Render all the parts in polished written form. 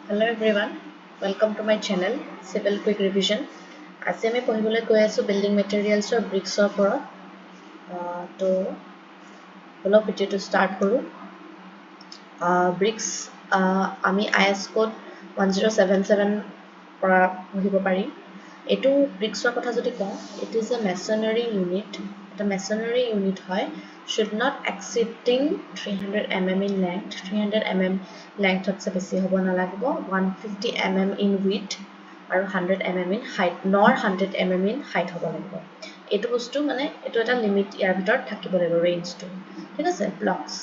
Hello everyone, welcome to my channel Civil Quick Revision. আজি আমি পঢ়িবলৈ গৈ আছো বিল্ডিং মেটেৰিয়েলছৰ ব্ৰিক্সৰ ওপৰত তো হলো ভিডিওটো ষ্টাৰ্ট কৰো ব্ৰিক্স আমি IS কোড 1077 পৰা পঢ়িব পাৰিম এটো ব্ৰিক্সৰ কথা যদি কওঁ it is a masonry unit এটা masonry unit হয় should not exceeding 300 mm in length 300 mm length হচ্ছে বেছি হ'ব নালাগিব 150 mm in width আৰু 100 mm in height nor 100 mm in height হ'ব লাগিব এটো বস্তু মানে এটো এটা লিমিট ইয়াৰ ভিতৰত থাকিব লাগিব ৰেঞ্জটো ঠিক আছে blocks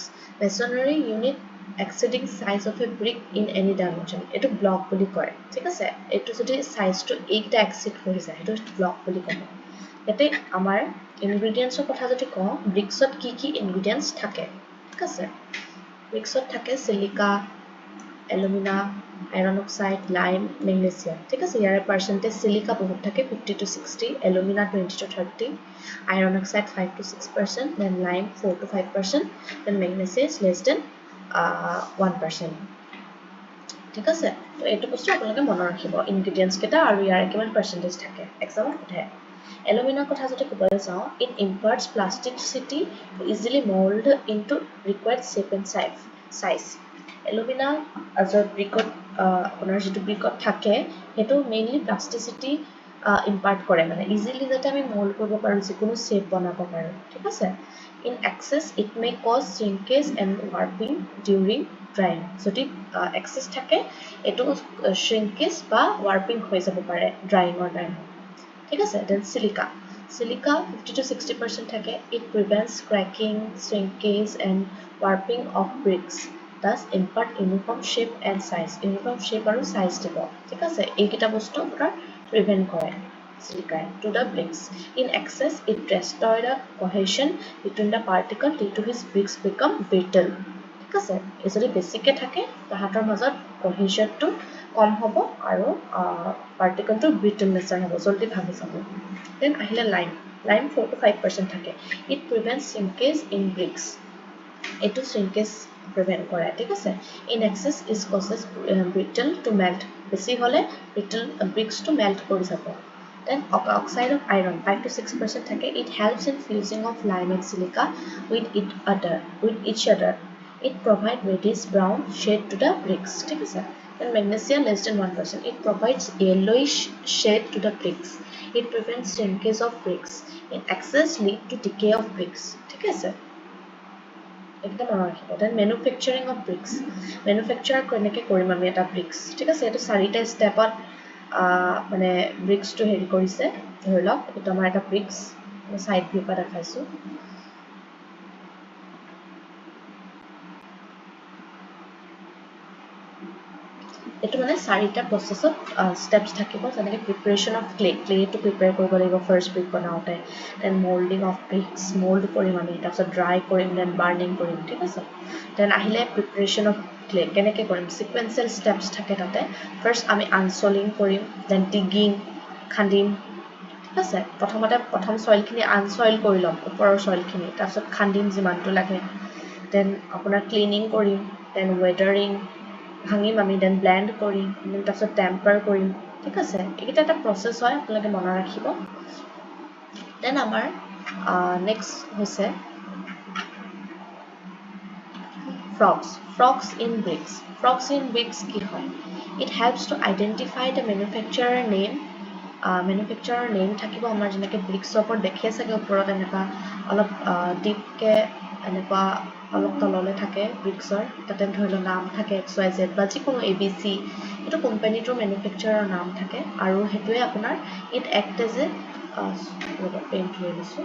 masonry unit exceeding size of a brick in any dimension এটো ব্লক বুলি কয় ঠিক আছে এটো যদি সাইজটো এইটা এক্সিড হৈ যায় এটো ব্লক বুলি কয় এতে আমাৰ ইনগ্ৰেডিয়েন্টছৰ কথা যদি কওঁ ব্ৰিক্সত কি ইনগ্ৰেডিয়েন্টছ থাকে ঠিক আছে ব্ৰিক্সত থাকে সিলিকা এলুমিনা আয়ৰন অক্সাইড লাইম ম্যাগনেসিয়াম ঠিক আছে ইয়াৰ পার্সেন্টেজ সিলিকা বহুত থাকে 50 to 60 এলুমিনা 20 to 30 iron oxide 5 to 6% then lime 4 to 5% then magnesium is less than 1% ঠিক আছে তো এটো বস্তু আপোনালোকে মনত ৰাখিব ইনগ্ৰেডিয়েন্টছ কেটা আৰু ইয়াৰ কিমান পাৰ্সেন্টেজ থাকে এক্সামত উঠে এলুমিনাৰ কথা যদি ক'বলৈ যাওঁ it imparts plasticity to easily mold into required shape and size এলুমিনা as a brickত আপোনাৰ যেটো ব্ৰিকত থাকে হেতু মেইনলি প্লাস্টিসিটি ইম্পাৰ্ট কৰে মানে ইজিলি যাতে আমি মোল্ড কৰিব পাৰো যিকোনো শেপ বনাব পাৰো ঠিক আছে in excess it may cause shrinkage and warping during drying যদি excess থাকে এটো shrinkage বা warping হৈ যাব পাৰে drying or time ঠিক আছে then silica 50 to 60% থাকে it prevents cracking shrinkage and warping of bricks thus impart uniform shape and size uniform shape আৰু size দিব ঠিক আছে এইকিটা বস্তু আপোনাৰ prevent কৰে silica to the bricks in excess it destroys the cohesion between the particle due to his bricks become brittle ঠিক আছে যদি বেছিকে থাকে তাহাতৰ মাজত cohesionটো কম হ'ব আৰু পাৰ্টিকলটো brittleness হ'ব জলদি ভাঙি যাব then আহিলে lime 4 to 5% থাকে it prevents shrinkage in bricks এটো shrinkage prevent কৰে ঠিক আছে in excess is causes brittle to melt বেছি হলে brittle bricks to melt কৰি যাব then oxide of iron 5 to 6% থাকে it helps in fusing of lime and silica with each other it provides reddish brown shade to the bricks ঠিক আছে then magnesium less than 1% it provides yellowish shade to the bricks it prevents shrinkage of bricks in excess lead to decay of bricks ঠিক আছে একদম মনত ৰাখিব then manufacturing of bricks manufacture কেনেকৈ কৰিম আমি এটা bricks ঠিক আছে এটো চাৰিটা ষ্টেপত মানে bricks টো হেৰি কৰিছে ধৰি লওক এটো আমাৰ এটা bricks সাইড ভিউ পৰা দেখাইছো এটো মানে চাৰিটা প্ৰসেছত স্টেপস থাকিব যেনেকৈ preparation of clay to prepare কৰিব লাগিব ফাৰ্স্ট ব্ৰিক বনাওতে then moulding of bricks mould কৰিম আমি তাৰপিছত ড্ৰাই কৰিম দেন বাৰ্নিং কৰিম ঠিক আছে দেন আহিলে প্ৰিপাৰেচন অফ ক্লে কেনেকৈ কৰিম সিকুৱেন্সিয়েল স্টেপস থাকে তাতে ফাৰ্স্ট আমি আনসলিং কৰিম দেন ডিগিং খান্দিম ঠিক আছে প্ৰথম সয়েলখিনি আনসয়েল কৰি লম ওপৰৰ সয়েলখিনি তাৰপিছত খান্দিম যিমানটো লাগে দেন আপোনাৰ ক্লিনিং কৰিম দেন ৱেটাৰিং ভাঙিম আমি দেন ব্লেন্ড কৰিম দেন তাৰপিছত টেম্পাৰ কৰিম ঠিক আছে এইটা এটা প্ৰসেস হয় আপোনালোকে মনত ৰাখিব দেন আমাৰ নেক্সট হৈছে frogs in bricks কি হয় it helps to identify the manufacturer name থাকিব আমাৰ যেনেকৈ ব্ৰিক্সৰ ওপৰত দেখি আছে ওপৰত এনেকা অলপ ডিপকে এনেকুৱা অলপ তললে থাকে ব্ৰিক্সৰ তাতে ধৰিলো নাম থাকে XYZ বা যিকোনো ABC এটো কোম্পানীটোৰ ম্যানুফ্যাকচাৰৰ নাম থাকে আৰু হেতুৱে আপোনাৰ it act as a paint লৈ লৈছো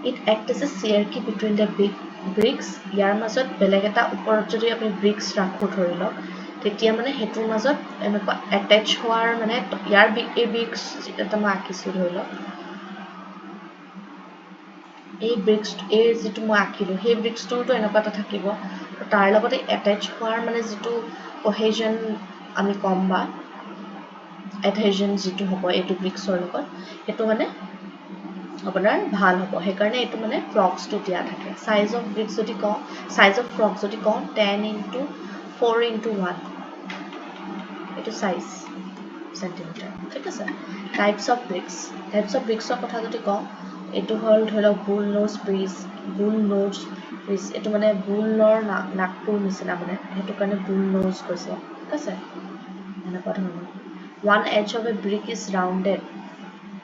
it act as a hierarchy between the big bricks ইয়াৰ মাজত বেলেগ এটা ওপৰত যদি আমি ব্ৰিক্স ৰাখো ধৰি লওক তেতিয়া মানে হেতুৰ মাজত এনেকুৱা অ্যাটাচ হোৱাৰ মানে ইয়াৰ এই ব্ৰিক্স এটা মই আঁকিছো ধৰি লওক এই ব্ৰিক্স এই যেটো মই আঁকিলো সেই ব্ৰিক্সটোটো এনেকুৱা এটা থাকিব তাৰ লগতে অ্যাটাচ হোৱাৰ মানে যেটো কোহেজন আমি কম বা এডহেজন যেটো হ'ব এইটো ব্ৰিক্সৰ লগত হেতু মানে আপোনাৰ ভাল হ'ব সেইকাৰণে এইটো মানে ফ্ৰগছটো দিয়া থাকে সাইজ অফ ব্ৰিক্স যদি কওঁ সাইজ অফ ফ্ৰগ যদি কওঁ 10 × 4 × 1 এইটো সাইজ সেন্টিমিটাৰ ঠিক আছে টাইপস অফ ব্ৰিক্সৰ কথা যদি কওঁ এইটো হ'ল ধৰি লওক বুল নোজ ব্ৰিজ এইটো মানে বুলৰ নাকটোৰ নিচিনা মানে সেইটো কাৰণে বুল নোজ কৈছে ঠিক আছে এনেকুৱা ধৰণৰ one edge of a brick is rounded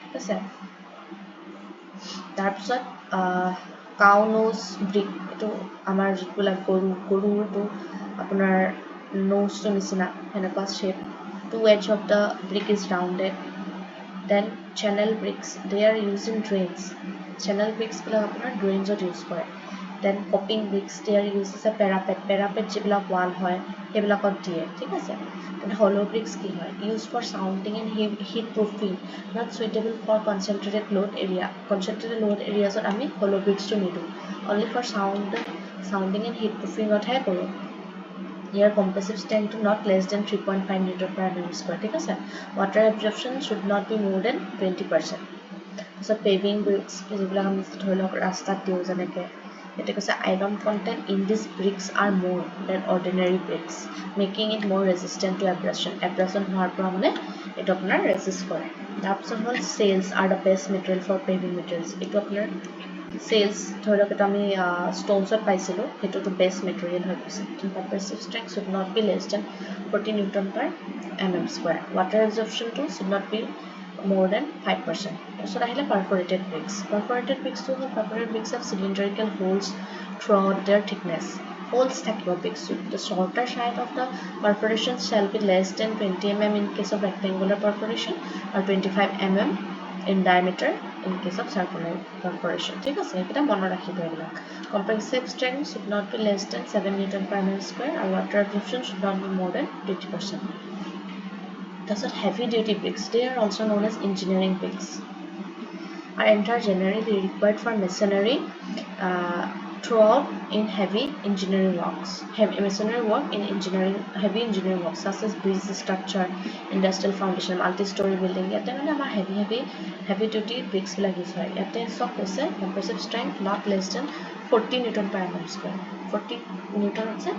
ঠিক আছে তাৰপিছত কাউ নোজ ব্ৰিক এইটো আমাৰ যিবিলাক গৰুটো আপোনাৰ নোজটো নিচিনা সেনেকুৱা shape two edge of the brick is rounded then channel bricks they are used in drains channel bricks বিলাক আপোনাৰ drains ত ইউজ কৰে then coping bricks they are used as a parapet যিবিলাক wall হয় সেইবিলাকত দিয়ে ঠিক আছে then hollow bricks কি হয় used for sounding and heat proofing not suitable for concentrated load areas ত আমি hollow bricks টো নিদো only for sounding and heat proofing ত হে কৰো Here compressive strength not less than 3.5 Newton per mm square ঠিক আছে water absorption should not be more than 20% so paving bricks যিবিলাক আমি ধৰি লওক ৰাস্তাত দিও যেনেকে এটা কৈছে iron content in these bricks are more than ordinary bricks making it more resistant to abrasion হোৱাৰ পৰা মানে এটা আপোনাৰ resist কৰে তাৰপিছত হ'ল sails are the best material for paving materials এইটো আপোনাৰ sails ধৰি লওক এটা আমি stonesত পাইছিলো সেইটো best material হৈ গৈছে compressive strength should not be less than 40 Newton per mm square water absorption too should not be more than 5%. So, ahile perforated bricks. Perforated bricks have cylindrical holes throughout their thickness. Holes thakibo bricks. The shorter side of the perforation shall be less than 20 mm in case of rectangular perforation or 25 mm in diameter in case of circular perforation. ঠিক আছে এটা মনত ৰাখিব এইবিলাক compressive strength should not be less than 7 Newton per mm square and water absorption should not be more than 20%. Thus, heavy duty bricks, they are also known as engineering bricks, are generally required for masonry throughout in heavy engineering works. Masonry work in heavy engineering works such as bridge structure, industrial foundation, multi-story building. Yate mane amar heavy duty bricks bila use hoy. Yate sob hoise compressive strength not less than 40 Newton per mm square. 40 Newton hoise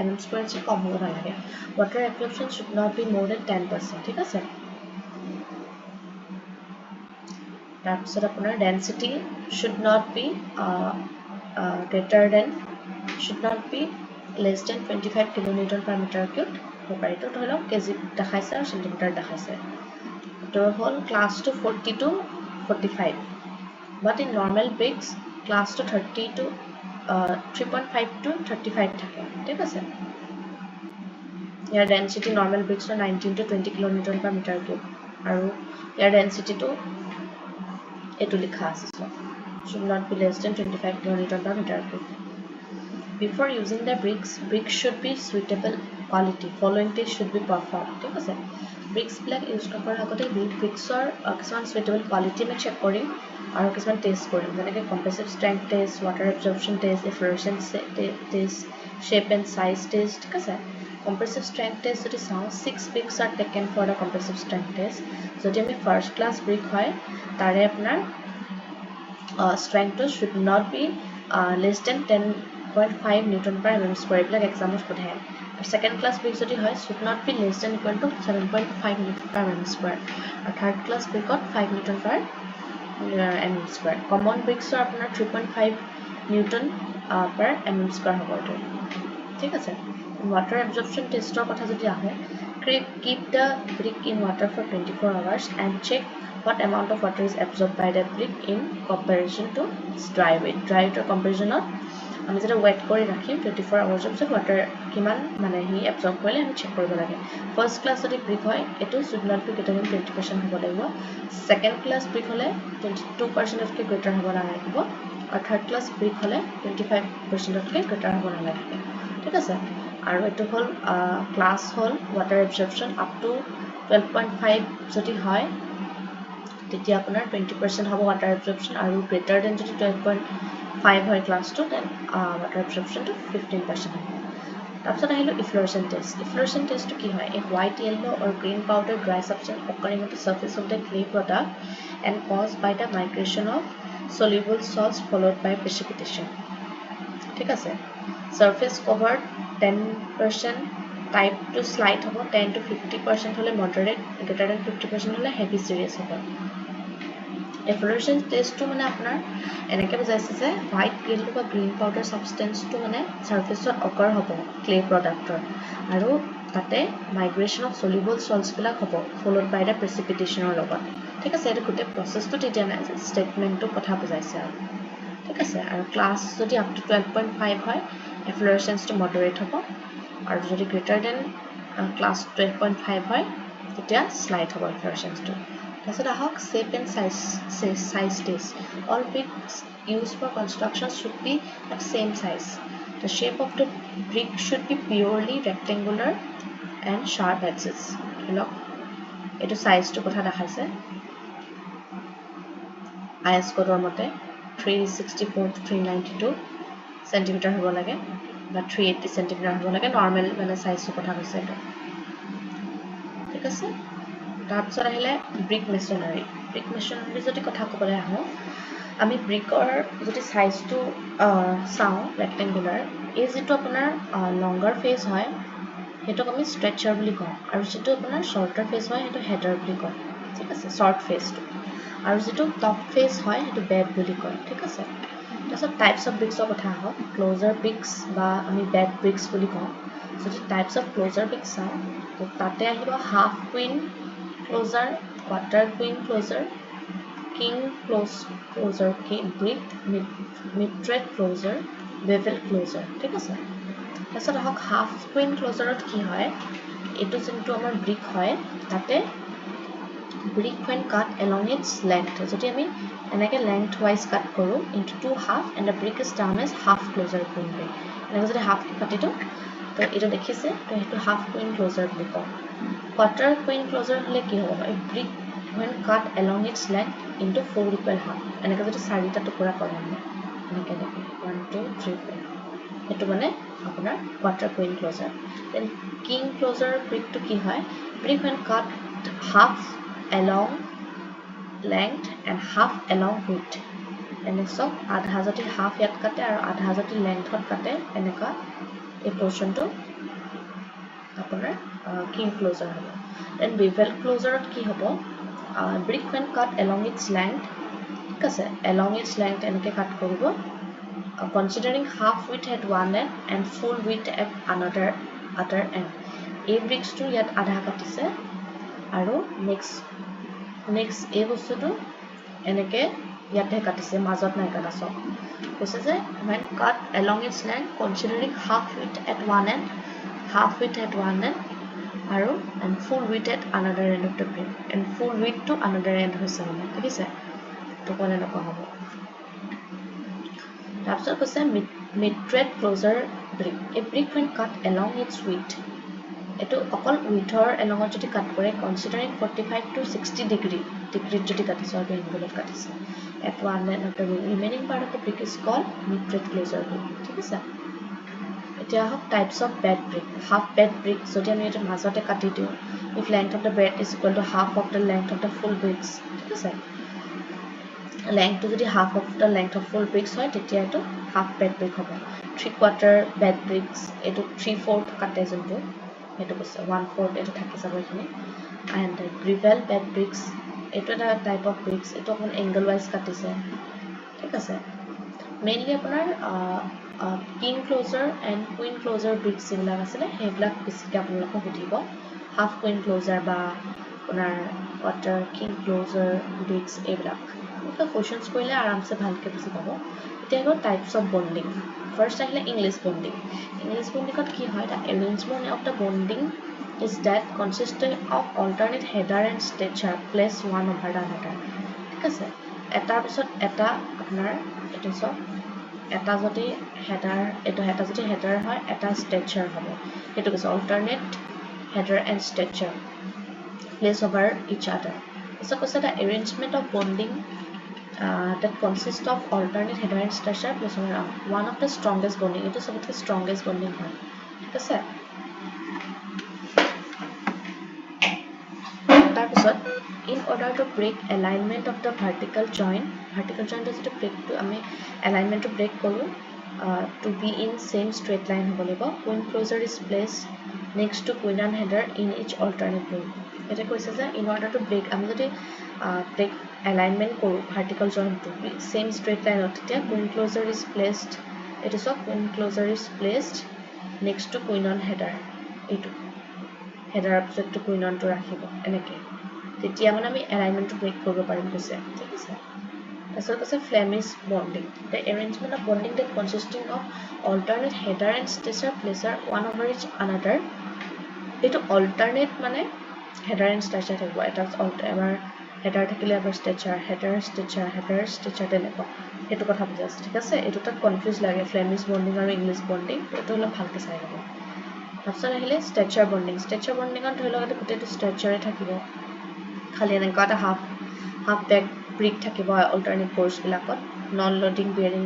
mm square se kom hobo nalage water absorption should not be more than 10% ঠিক আছে তাৰপিছত আপোনাৰ density should not be less than 25 kilonewton per meter cubed হপাইটো ধৰি লওক KG দেখাইছে আৰু centimetre দেখাইছে তো হল class to 40 to 45 but in normal bricks class to 30 to 3.5 to 35 থাকে ঠিক আছে ইয়াৰ density normal bricks 19 to 20 kilonewton per meter cube আৰু ইয়াৰ density to এটো লিখা আছে should not be less than 25 kilonewton per meter cube before using the bricks should be suitable quality following tests should be performed ঠিক আছে bricks বিলাক use কৰাৰ আগতে bricksৰ কিছুমান suitable quality আমি চেক কৰিম আৰু কিছুমান টেষ্ট কৰিম যেনেকৈ compressive strength test water absorption test efflorescence test shape and size test ঠিক আছে compressive strength test যদি চাওঁ 6 bricks are taken for the compressive strength test যদি আমি first class brick হয় তাৰে আপোনাৰ strength should not be less than 10.5 Newton per mm square এইবিলাক examত সোধে second class brick যদি হয় should not be less than equal to 7.5 Newton per mm square আৰু third class brick 5 Newton per mm square common bricks আপোনাৰ 3.5 Newton per mm square হ'ব এইটো ঠিক আছে water absorption tester কথা যদি আহে keep the brick in water for 24 hours and check what amount of water is absorbed by the brick in comparison to dry weight to comparison of আমি যেটা wet কৰি ৰাখিম 24 hours of water কিমান মানে হি absorb কৰিলে আমি check কৰিব লাগে first class যদি brick হয় এটো should not be greater than 20% হ'ব লাগিব second class brick হলে 22% of greater হ'ব লাগিব আৰু third class brick হলে 25% of greater হ'ব লাগিব ঠিক আছে আৰু এটো হল class hall water absorption up to 12.5 যদি হয় তেতিয়া আপোনাৰ 20% হ'ব water absorption আৰু greater than যদি 12.5 হয় class 2 then water absorption to 15% হ'ব তাৰপিছত আহিলো efflorescent test. Efflorescent test কি হয়? A white, yellow or green powder dry substance occurring on the surface of the clay product and caused by the migration of soluble salts followed by precipitation. ঠিক আছে? Surface covered 10%, type to slight হ'ব 10 to 50% হলে moderate, greater than 50% হলে heavy serious হ'ব. Efflorescence test to মানে আপোনাৰ এনেকে বুজাইছে যে white, yellow বা green powder substance to মানে surface ত occur হ'ব clay product আৰু তাতে migration of soluble salts বিলাক হ'ব followed by the precipitation লগত ঠিক আছে এটা গোটেই process টো তেতিয়া নাই statement টো কথা বুজাইছে আৰু ঠিক আছে আৰু ক্লাছ যদি up to 12.5 হয় efflorescence টো moderate হ'ব আৰু যদি greater than class 12.5 হয় তেতিয়া slight হ'ব efflorescence টো তাৰপিছত আহক shape and size test. All bricks used for construction should be of same size. The shape of the brick should be purely rectangular and sharp edges. Look, etu size to kotha dekhaise. IS code or mote 364 to 392 centimeter hobo lage ba 380 centimeter hobo lage normal mane size to kotha hoise etu. ঠিক আছে তাৰপিছত আহিলে brick মেছনাৰী যদি কথা ক'বলৈ আহোঁ আমি ব্ৰিকৰ যদি চাইজটো চাওঁ ৰেক্টেংগুলাৰ এই যিটো আপোনাৰ লংগাৰ ফেচ হয় সেইটোক আমি ষ্ট্ৰেচাৰ বুলি কওঁ আৰু যিটো আপোনাৰ শ্বৰ্টাৰ ফেচ হয় সেইটো হেডাৰ বুলি কয় ঠিক আছে শ্বৰ্ট ফেচটো আৰু যিটো টপ ফেচ হয় সেইটো বেড বুলি কয় ঠিক আছে তাৰপিছত টাইপছ অফ ব্ৰিক্সৰ কথা আহক ক্ল'জাৰ ব্ৰিক্স বা আমি বেড ব্ৰিক্স বুলি কওঁ যদি টাইপছ অফ ক্ল'জাৰ ব্ৰিক্স চাওঁ তো তাতে আহিব half queen closure quarter queen closer king closer brick mid-thread closer bevel closer ঠিক আছে তাৰপিছত আহক হাফ কুইন ক্ল'জাৰত কি হয় এইটো যোনটো আমাৰ ব্ৰিক হয় তাতে brick when cut along its length যদি আমি এনেকে length wise cut কৰো into two half and the brick is termed as half closer queen brick এনেকে যদি half কাটি দিও তো এটা দেখিছে তো সেইটো half queen closer বুলি কওঁ quarter queen closer হলে কি হ'ব a brick when cut along its length into four equal half এনেকে যদি চাৰিটা টুকুৰা কৰে আমি এনেকে দেখো 1 2 3 4 এটো মানে আপোনাৰ quarter queen closer then king closer brick to কি হয় brick when cut half along length and half along width এনে সব আধা যদি half ইয়াত কাটে আৰু আধা যদি lengthত কাটে এনেকা এই পোৰশনটো আপোনাৰ king closer হ'ব then bevel closer কি হ'ব brick when cut along its length ঠিক আছে along its length এনেকে কাট কৰিব considering half width at one end and full width at another end এই bricks টো ইয়াত আধা কাটিছে আৰু next এই বস্তুটো এনেকে ইয়াতে কাটিছে মাজত নাই কাটা সব কৈছে যে when cut along its length considering half width at one end আৰু and full width at another end of the brick and full width to another end হৈছে মানে ঠিক আছে তো কোনে নকওঁ হ'ব তাৰপিছত কৈছে mid-thread closer brick a brick when cut along its width এটো অকল widthৰ along যদি কাট কৰে considering 45 to 60 degree যদি কাটিছে আৰু এংগলত কাটিছে at one end of the remaining part of the brick is called mid-thread closer brick ঠিক আছে এতিয়া হক types of bed brick half bed brick যদি আমি এটা মাজতে কাটি দিও if length of the bed is equal to half of the length of the full bricks ঠিক আছে length to যদি half of the length of full bricks হয় তেতিয়া এটো half bed brick হ'ব 3/4 bed bricks এটো 3/4 কাটে যোনটো এটো কৈছে 1/4 এটো থাকি যাব এখিনি and bevel bed bricks এটো এটা টাইপ অফ bricks এটো অকন angle wise কাটিছে ঠিক আছে mainly আপোনাৰ king closer and queen closer bricks এইবিলাক আছে সেইবিলাক বেছিকৈ আপোনালোকক সুধিব half queen closer বা আপোনাৰ quarter king closer bricks এইবিলাক এটা কোৱেশ্চনছ কৰিলে আৰামছে ভালকে বুজি পাব এতিয়া হ'ল টাইপস অফ বন্ডিং ফাৰ্স্ট আহিলে ইংলিছ বন্ডিংত কি হয় দা arrangement of the bonding is that consisting of alternate header and stretcher placed one over the other ঠিক আছে এটাৰ পিছত এটা আপোনাৰ এটো সব এটা যদি হেডাৰ এটো এটা যদি হেডাৰ হয় এটা ষ্ট্ৰেচাৰ হ'ব এটো কৈছে alternate header and stretcher place over each other so কৈছে the arrangement of bonding that consists of alternate header and stretcher place over one of the strongest bonding এটো সবতকৈ strongest bonding হয় ঠিক আছে তাৰপিছত in order to break alignment of the vertical joint যেটো break to আমি alignment to break কৰো to be in same straight line হ'ব লাগিব queen closure is placed next to queen and header in each alternate row এটা কৈছে যে in order to break আমি যদি break alignment কৰো vertical joint to be same straight line তেতিয়া queen closure is placed it is queen closure is placed next to queen on header এইটো header opposite to queen on to ৰাখিব এনেকে তেতিয়া মানে আমি alignment to break কৰিব পাৰিম কৈছে ঠিক আছে তাৰপিছত কৈছে Flemish bonding the arrangement of bonding that consisting of alternate header and stitcher placer one over each another এইটো alternate মানে header and stitcher থাকিব এটা এবাৰ header থাকিলে এবাৰ stitcher header stitcher তেনেকুৱা সেইটো কথা বুজি আছে ঠিক আছে এইটো তাত কনফিউজ লাগে Flemish bonding আৰু English bonding এইটো অলপ ভালকৈ চাই ল'ব তাৰপিছত আহিলে stitcher bonding ধৰি লওক এটা গোটেইটো stitcher থাকিব খালি এনেকুৱা এটা হাফ বেক ব্ৰিক থাকিব অল্টাৰনেট কোৰ্স বিলাকত নন লোডিং বিয়াৰিং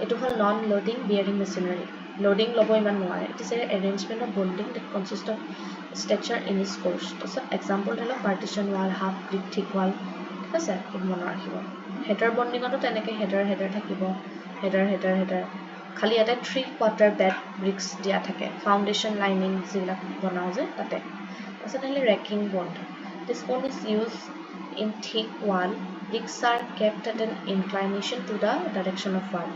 এটো হ'ল non loading bearing machinery loading ল'ব ইমান নোৱাৰে it is a arrangement of bonding that consist of structure in its course তাৰপিছত এক্সাম্পল ধৰি লওক partition wall half brick thick wall ঠিক আছে এইটো মনত ৰাখিব হেডাৰ বন্ডিঙতো তেনেকৈ হেডাৰ থাকিব হেডাৰ খালি এটা 3/4 বেড ব্ৰিক্স দিয়া থাকে ফাউণ্ডেশ্যন লাইনিং যিবিলাক বনাও যে তাতে তাৰপিছত আহিলে ৰেকিং bond This bond is used in thick wall. Bricks are kept at an inclination to the direction of wall.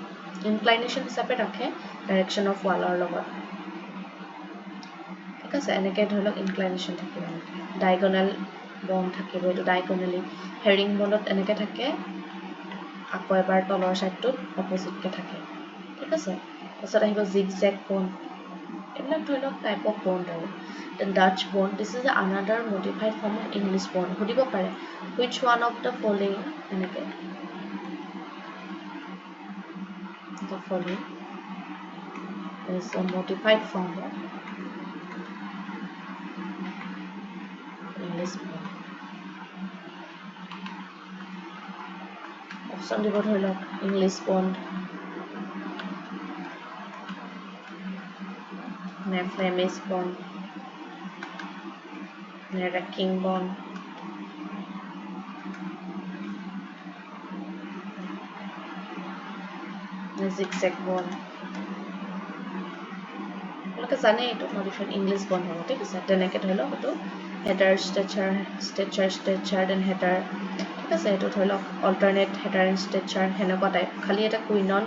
Inclination হিচাপে ৰাখে direction of wall or লগত ঠিক আছে এনেকৈ ধৰি লওক inclination থাকিব diagonal bond থাকিব এইটো diagonally herring bondত এনেকৈ থাকে আকৌ এবাৰ তলৰ সাইডটোত opposite কে থাকে ঠিক আছে তাৰপিছত আহিব zigzag bond এইবিলাক ধৰি লওক টাইপ অফ বন্ড আৰু the Dutch bond this is another modified form of English bond সুধিব পাৰে which one of the following এনেকৈ the following is a modified form of English bond option দিব ধৰি লওক English bond Flemish bond King bond zigzag bond আপোনালোকে জানে এইটো modified English bond হ'ব ঠিক আছে তেনেকৈ ধৰি লওক এইটো হেডাৰ ষ্ট্ৰেচাৰ দেন হেডাৰ ঠিক আছে এইটো ধৰি লওক অল্টাৰনেট হেডাৰ এণ্ড ষ্ট্ৰেচাৰ সেনেকুৱা টাইপ খালি এটা কুইনন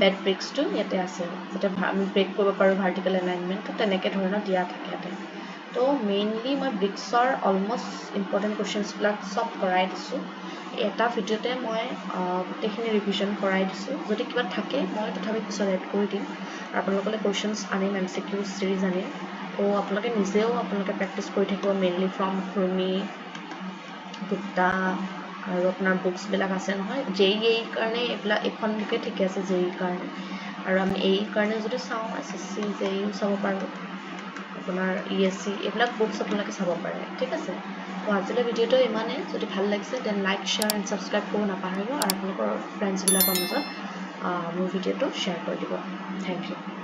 বেড ব্ৰিক্সটো ইয়াতে আছে যাতে আমি ব্ৰেক কৰিব পাৰোঁ ভাৰ্টিকেল এলাইনমেণ্ট তেনেকৈ ধৰণৰ দিয়া থাকে ইয়াতে তো মেইনলি মই ব্ৰিক্সৰ অলমষ্ট ইম্পৰ্টেণ্ট কুৱেশ্যনছবিলাক চব কৰাই দিছোঁ এটা ভিডিঅ'তে মই গোটেইখিনি ৰিভিজন কৰাই দিছোঁ যদি কিবা থাকে মই তথাপি পিছত এড কৰি দিম আৰু আপোনালোকে কুৱেশ্যনছ আনিম MCQ চিৰিজ আনিম তো আপোনালোকে নিজেও আপোনালোকে প্ৰেক্টিছ কৰি থাকিব মেইনলি ফ্ৰম খুৰ্মি গুপ্তা আৰু আপোনাৰ বুকছবিলাক আছে নহয় JEE কাৰণে এইবিলাক এখন বুকে ঠিকে আছে JEE কাৰণে আৰু আমি এই কাৰণে যদি চাওঁ SSC JEE চাব পাৰোঁ আপোনাৰ ESC এইবিলাক বুকছ আপোনালোকে চাব পাৰে ঠিক আছে তো আজিলৈ ভিডিঅ'টো ইমানেই যদি ভাল লাগিছে then like share and subscribe কৰিব নাপাহৰিব আৰু আপোনালোকৰ ফ্ৰেণ্ডছবিলাকৰ মাজত মোৰ ভিডিঅ'টো শ্বেয়াৰ কৰি দিব থেংক ইউ